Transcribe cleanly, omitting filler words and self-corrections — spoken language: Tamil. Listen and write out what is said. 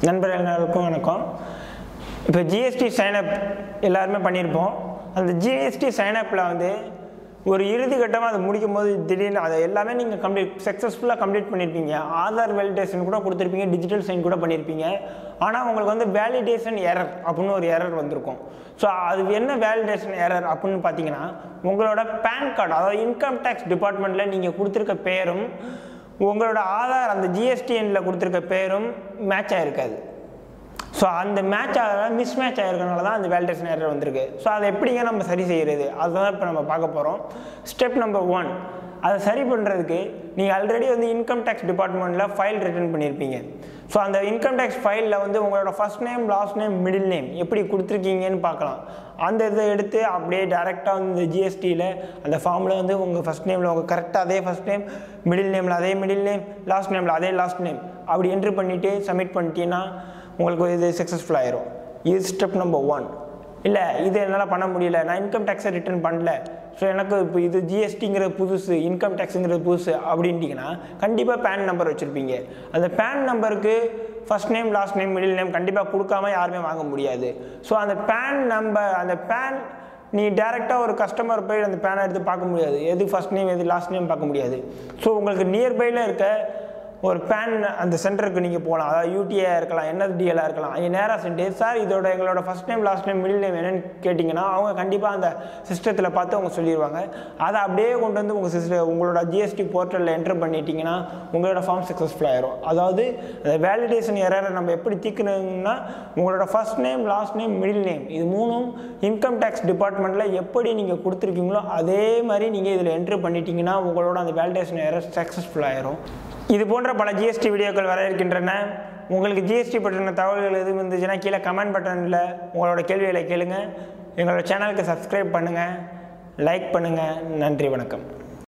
நண்பர்கள் எல்லாருக்கும் வணக்கம். இப்போ ஜிஎஸ்டி சைனப் எல்லாருமே பண்ணியிருப்போம். அந்த ஜிஎஸ்டி சைனப்பில் வந்து ஒரு இறுதி கட்டமாக அதை முடிக்கும் போது திடீர்னு அதை எல்லாமே நீங்கள் சக்ஸஸ்ஃபுல்லாக கம்ப்ளீட் பண்ணியிருப்பீங்க. ஆதார் வேலிடேஷன் கூட கொடுத்துருப்பீங்க, டிஜிட்டல் சைன் கூட பண்ணியிருப்பீங்க. ஆனால் உங்களுக்கு வந்து வேலிடேஷன் எரர் அப்படின்னு ஒரு எரர் வந்திருக்கும். ஸோ அது என்ன வேலிடேஷன் எரர் அப்படின்னு பார்த்தீங்கன்னா, உங்களோட பேன் கார்டு, அதாவது இன்கம் டேக்ஸ் டிபார்ட்மெண்ட்டில் நீங்கள் கொடுத்துருக்க பேரும் உங்களோட ஆதார் அந்த ஜிஎஸ்டிஎன்ல கொடுத்துருக்க பேரும் மேட்ச் ஆகிருக்காது. ஸோ அந்த மிஸ் மேட்ச் ஆகிருக்கனால தான் அந்த வேலிடேஷன் எரர் வந்திருக்கு. ஸோ அதை எப்படிங்க நம்ம சரி செய்கிறது, அதுதான் இப்போ நம்ம பார்க்க போகிறோம். ஸ்டெப் நம்பர் 1, அதை சரி பண்ணுறதுக்கு நீங்கள் ஆல்ரெடி வந்து இன்கம் டேக்ஸ் டிபார்ட்மெண்ட்டில் ஃபைல் ரிட்டர்ன் பண்ணியிருப்பீங்க. ஸோ அந்த இன்கம் டேக்ஸ் ஃபைலில் வந்து உங்களோட first name, last name, middle name எப்படி கொடுத்துருக்கீங்கன்னு பார்க்கலாம். அந்த இதை எடுத்து அப்படியே டேரெக்டாக வந்து இந்த ஜிஎஸ்டியில் அந்த ஃபார்மில் வந்து உங்கள் ஃபர்ஸ்ட் நேமில் உங்கள் கரெக்டாக அதே ஃபர்ஸ்ட் நேம், மிடில் நேமில் அதே மிடில் நேம், லாஸ்ட் நேமில் அதே லாஸ்ட் நேம் அப்படி என்ட்ரு பண்ணிவிட்டு சப்மிட் பண்ணிட்டீங்கன்னா உங்களுக்கு இது சக்ஸஸ்ஃபுல் ஆயிரும். இது ஸ்டெப் நம்பர் 1. இல்லை இது என்னால் பண்ண முடியல, நான் இன்கம் டேக்ஸை ரிட்டர்ன் பண்ணல, ஸோ எனக்கு இப்போ இது ஜிஎஸ்டிங்கிறது புதுசு, இன்கம் டேக்ஸுங்கிறது புதுசு அப்படின்ட்டிங்கன்னா கண்டிப்பாக பேன் நம்பர் வச்சுருப்பீங்க. அந்த பேன் நம்பருக்கு first name, last name, middle name கண்டிப்பாக கொடுக்காம யாருமே வாங்க முடியாது. ஸோ அந்த பேன் நம்பர், அந்த பேன் நீ டேரெக்டாக ஒரு கஸ்டமர் போய் அந்த பேனை எடுத்து பார்க்க முடியாது, எது ஃபர்ஸ்ட் நேம் எது லாஸ்ட் நேம் பார்க்க முடியாது. ஸோ உங்களுக்கு நியர்பையில் இருக்க ஒரு பேன் அந்த சென்டருக்கு நீங்கள் போகலாம். அதாவது யூடிஏ இருக்கலாம், என்எஸ்டிஎலாக இருக்கலாம். அங்கே நேராக சென்று சார் இதோட எங்களோட first name, last name, middle name என்னென்னு கேட்டிங்கன்னா அவங்க கண்டிப்பாக அந்த சிஸ்டத்தில் பார்த்து அவங்க சொல்லிடுவாங்க. அதை அப்படியே கொண்டு வந்து உங்களோட ஜிஎஸ்டி போர்ட்டலில் என்ட்ரு பண்ணிட்டீங்கன்னா உங்களோட ஃபார்ம் சக்ஸஸ்ஃபுல் ஆயிரும். அதாவது அந்த வேலிடேஷன் எரரை நம்ம எப்படி தீர்க்கணும்னா, உங்களோட first name, last name, middle name இது மூணும் இன்கம் டேக்ஸ் டிபார்ட்மெண்ட்டில் எப்படி நீங்கள் கொடுத்துருக்கீங்களோ அதே மாதிரி நீங்கள் இதில் என்ட்ரு பண்ணிட்டீங்கன்னா உங்களோட அந்த வேலிடேஷன் எரர் சக்ஸஸ்ஃபுல் ஆயிரும். இது போன்ற பல ஜிஎஸ்டி வீடியோக்கள் வர இருக்கின்றன. உங்களுக்கு ஜிஎஸ்டி பற்றின தகவல்கள் எதுவும் இருந்துச்சுன்னா கீழே கமெண்ட் பட்டனில் உங்களோட கேள்விகளை கேளுங்க. எங்களோட சேனலுக்கு சப்ஸ்கிரைப் பண்ணுங்கள், லைக் பண்ணுங்கள். நன்றி, வணக்கம்.